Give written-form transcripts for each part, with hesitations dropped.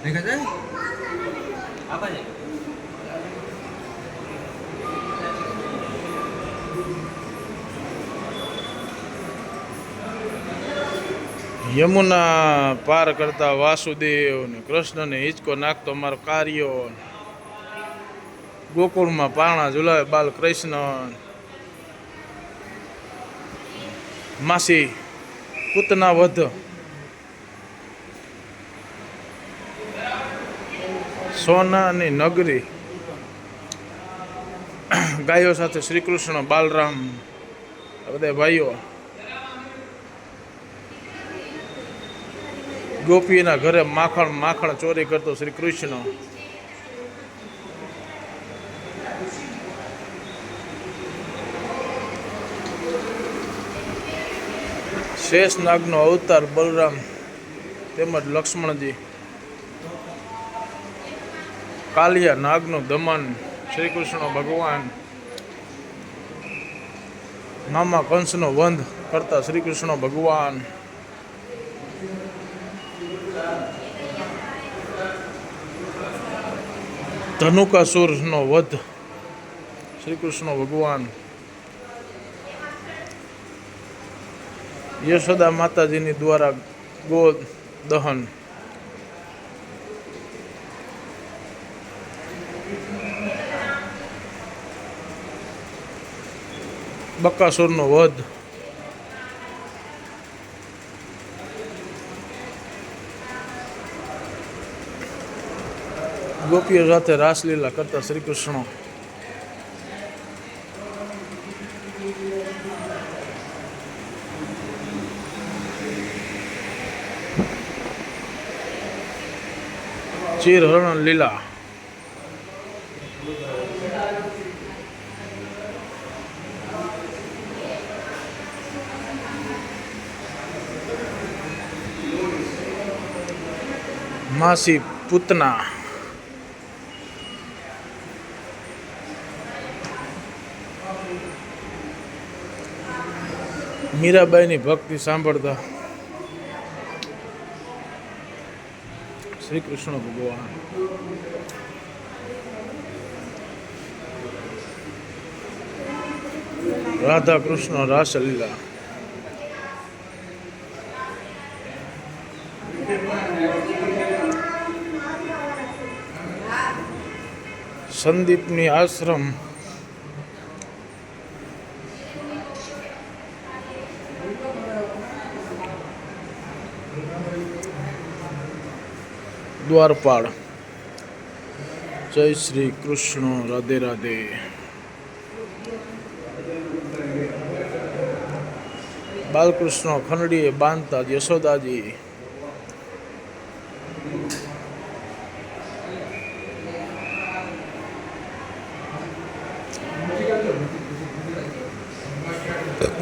દેખા જાય આપા જાય યમુના પાર કરતા વાસુદેવ ને કૃષ્ણને હિંચકો નાખતો મારો કાર્યો, ગોકુળમાં પારણા ઝુલાવે બાલ કૃષ્ણ, માસી પૂતના વધ, સોનાની નગરી, ગાયો સાથે શ્રી કૃષ્ણ બાલરામ બધા ભાઈઓ, ગોપીના ઘરે માખણ ચોરી કરતો શ્રી કૃષ્ણ, શેષ નાગનો અવતાર બલરામ તેમજ લક્ષ્મણજી, કાલિયા નાગનું દમન શ્રી કૃષ્ણ ભગવાન, મામા કંસનો વંધ કરતા શ્રી કૃષ્ણ ભગવાન, ધનુકાસુરનો વધ શ્રી કૃષ્ણ ભગવાન, યશોદા માતાજીની દ્વારા ગો દહન, બકાસુરનો વધ, ગોપીઓ સાથે રાસલીલા કરતા શ્રી કૃષ્ણ, ચીરહરણ લીલા, માસી પૂતના, મીરાબાઈની ભક્તિ સાંભળતા શ્રી કૃષ્ણ ભગવાન, રાધા કૃષ્ણ રાસલીલા, સંદીપની આશ્રમ, દ્વારપાળ, જય શ્રી કૃષ્ણ, રાધે રાધે. બાલકૃષ્ણ ખંડીએ બાંધતા યશોદાજી,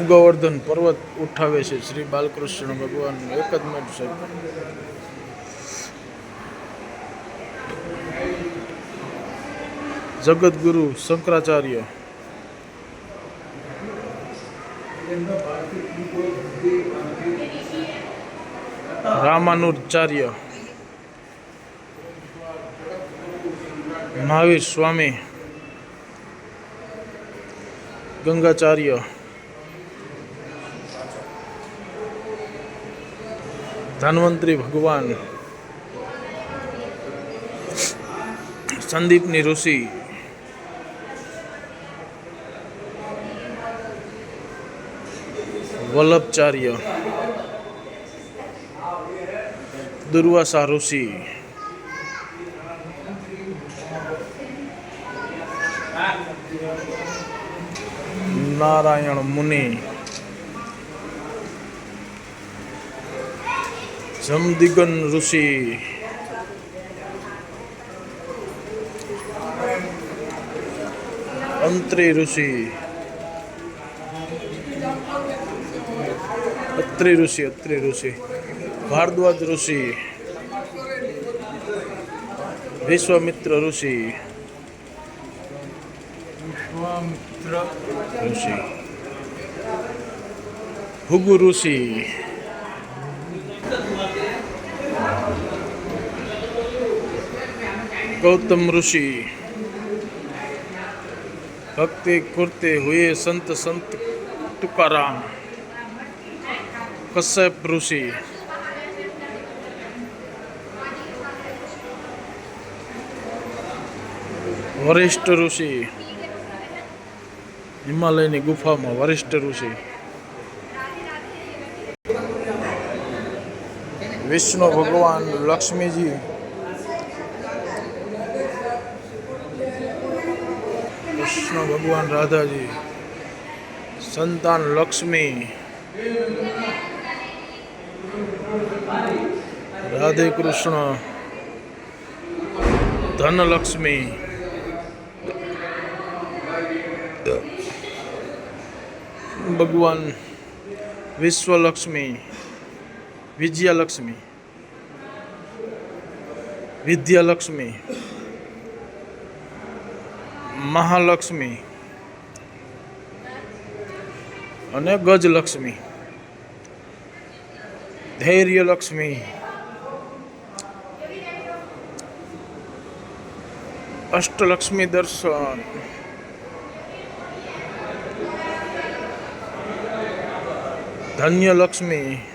ગોવર્ધન પર્વત ઉઠાવે છે શ્રી બાલકૃષ્ણ ભગવાન. એક જ મિનિટ સાહેબ. જગતગુરુ શંકરાચાર્ય, રામાનુજાચાર્ય, મહાવીર સ્વામી, ગંગાચાર્ય, ધન્વંતરી ભગવાન, સંદીપની ઋષિ, વલ્લભચાર્ય, દુર્વાસા ઋષિ, નારાયણ મુનિ, જમદિગન ઋષિ, અંત્રી ઋષિ, અત્રિ ઋષિ, ભારદ્વાજ ઋષિ, વિશ્વામિત્ર ઋષિ, ભૃગુ ઋષિ, गौतम ऋषि भक्ति करते हुए संत संत तुकाराम। कश्यप ऋषि वरिष्ठ ऋषि हिमालयनी गुफा में वरिष्ठ ऋषि। विष्णु भगवान लक्ष्मी जी कृष्ण भगवान राधा जी संतान लक्ष्मी राधे कृष्ण धन लक्ष्मी भगवान विश्व लक्ष्मी विजया लक्ष्मी विद्या लक्ष्मी महालक्ष्मी અને ગજ લક્ષ્મી ધૈર્ય લક્ષ્મી અષ્ટલક્ષ્મી દર્શન ધન્ય લક્ષ્મી